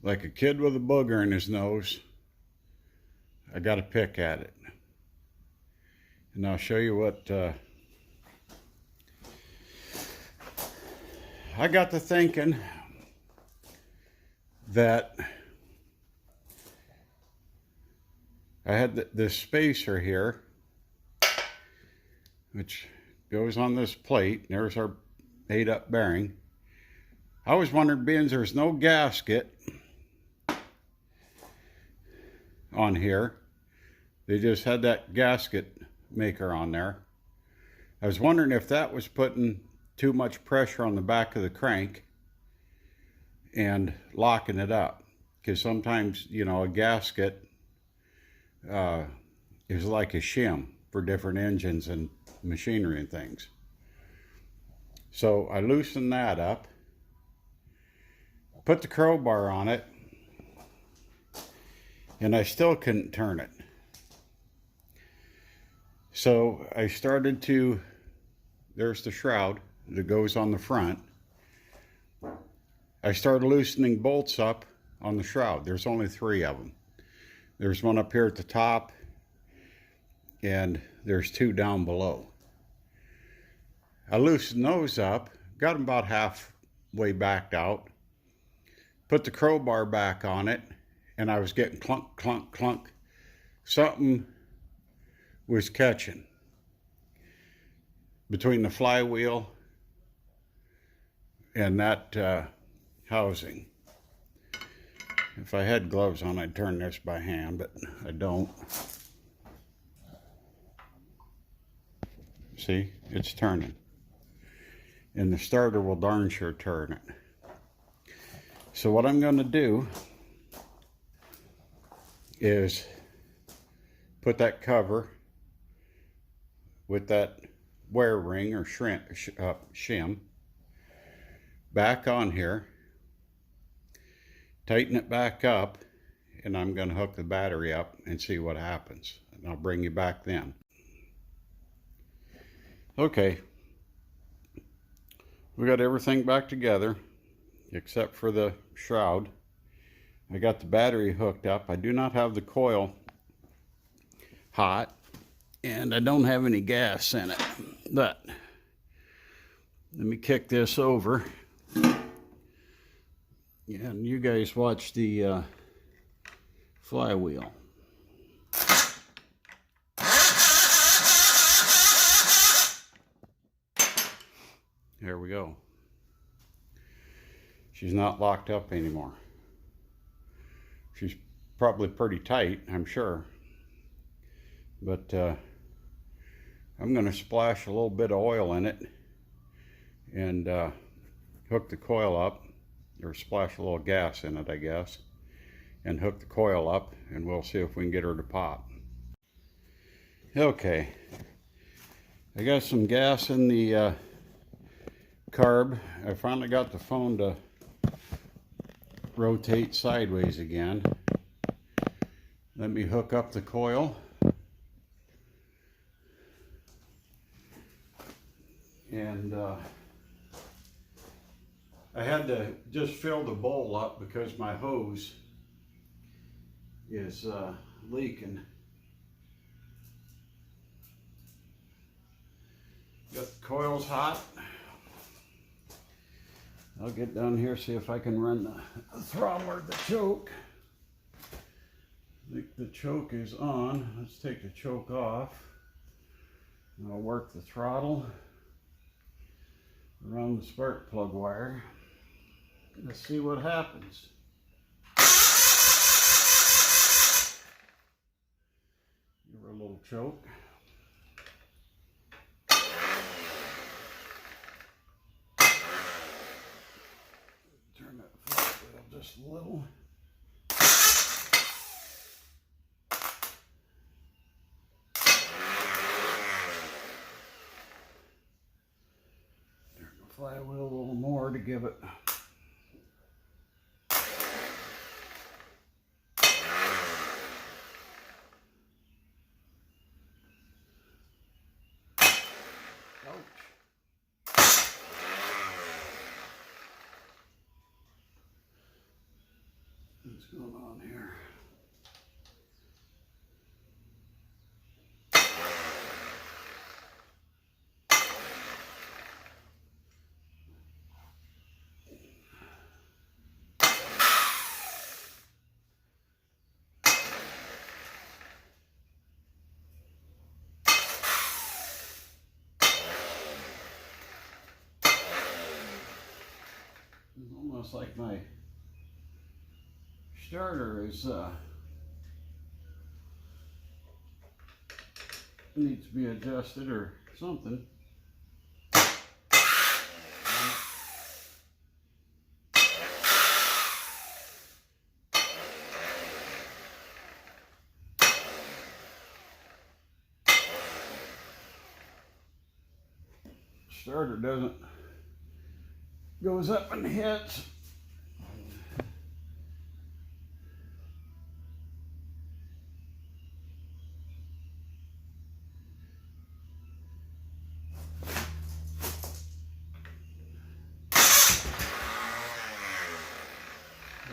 like a kid with a booger in his nose. I got to pick at it. And I'll show you what I got to thinking that I had this spacer here, which goes on this plate. There's our made up bearing. I was wondering, being there's no gasket on here, they just had that gasket maker on there. I was wondering if that was putting too much pressure on the back of the crank and locking it up, because sometimes, you know, a gasket is like a shim for different engines and machinery and things. So I loosened that up, put the crowbar on it, and I still couldn't turn it. So I started to, there's the shroud that goes on the front. I started loosening bolts up on the shroud. There's only 3 of them. There's one up here at the top, and there's 2 down below. I loosened those up, got them about halfway backed out, put the crowbar back on it, and I was getting clunk, clunk, clunk. Something was catching between the flywheel and that housing. If I had gloves on, I'd turn this by hand, but I don't. See, it's turning. And the starter will darn sure turn it. So what I'm going to do is put that cover with that wear ring or shim back on here, tighten it back up, and I'm going to hook the battery up and see what happens. And I'll bring you back then. Okay, we got everything back together except for the shroud. I got the battery hooked up. I do not have the coil hot, and I don't have any gas in it. But let me kick this over, and you guys watch the flywheel. There we go. She's not locked up anymore. She's probably pretty tight, I'm sure. But I'm going to splash a little bit of oil in it and hook the coil up, or splash a little gas in it, I guess, and hook the coil up, and we'll see if we can get her to pop. Okay, I got some gas in the carb. I finally got the phone to rotate sideways again. Let me hook up the coil. And I had to just fill the bowl up because my hose is leaking. Got the coils hot. I'll get down here, see if I can run the throttle or the choke. I think the choke is on. Let's take the choke off. I'll work the throttle around the spark plug wire. Let's see what happens. Give her a little choke. Turn that flywheel just a little. Turn the flywheel a little more to give it. What's going on here? It's almost like my starter is needs to be adjusted or something. Starter goes up and hits.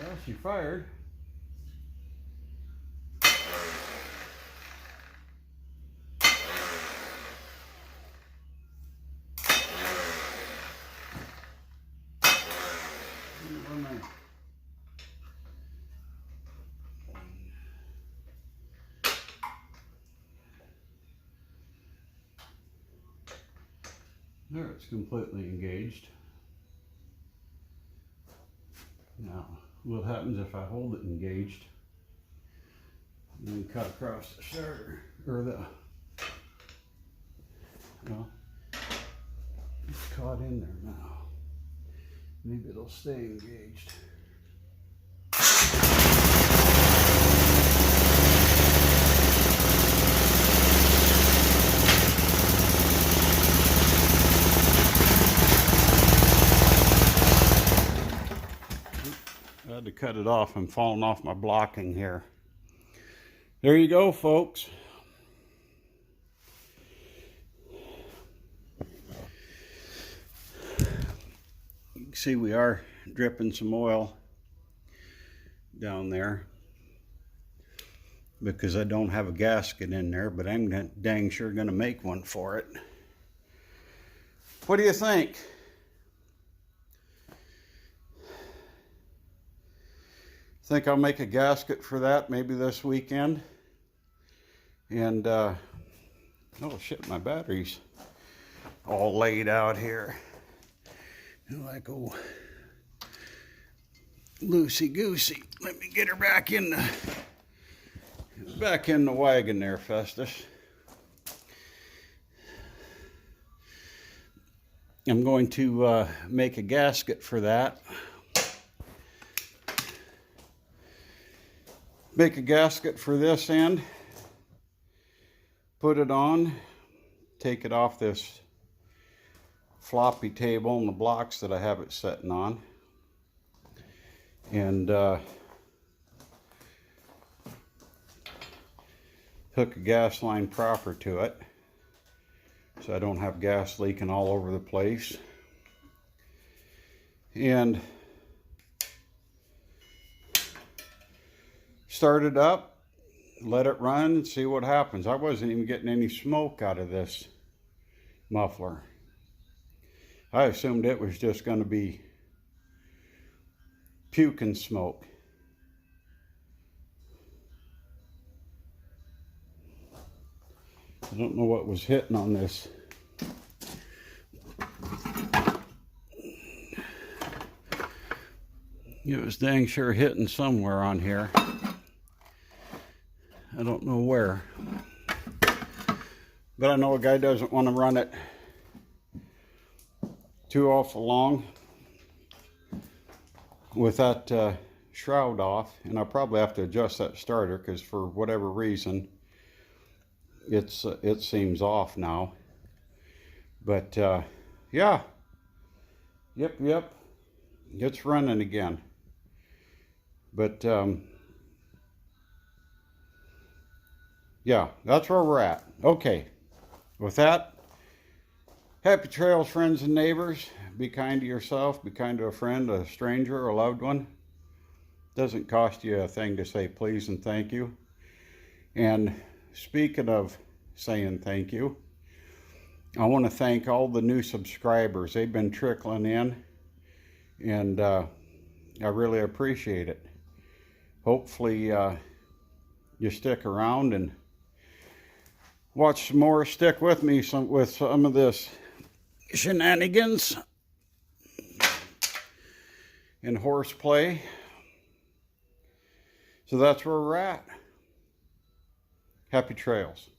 Well, she fired. There, it's completely engaged. Now, what happens if I hold it engaged and then cut across the starter, or well, it's caught in there now. Maybe it'll stay engaged. I had to cut it off. I'm falling off my blocking here. There you go, folks. You can see we are dripping some oil down there because I don't have a gasket in there, but I'm dang sure going to make one for it. What do you think? Think I'll make a gasket for that maybe this weekend. And oh shit, my battery's all laid out here like oh loosey goosey. Let me get her back in the wagon there, Festus. I'm going to make a gasket for that. Make a gasket for this end, put it on, take it off this floppy table and the blocks that I have it sitting on, and hook a gas line proper to it so I don't have gas leaking all over the place. And start it up, let it run, and see what happens. I wasn't even getting any smoke out of this muffler. I assumed it was just going to be puking smoke. I don't know what was hitting on this. It was dang sure hitting somewhere on here. I don't know where, but I know a guy doesn't want to run it too awful long with that shroud off, and I'll probably have to adjust that starter because for whatever reason it seems off now. But yeah, yep, it's running again. But yeah, that's where we're at. Okay, with that, happy trails, friends and neighbors. Be kind to yourself, be kind to a friend, a stranger, a loved one. Doesn't cost you a thing to say please and thank you. And speaking of saying thank you, I want to thank all the new subscribers. They've been trickling in, and I really appreciate it. Hopefully you stick around and watch some more. Stick with me with some of this shenanigans and horseplay. So that's where we're at. Happy trails.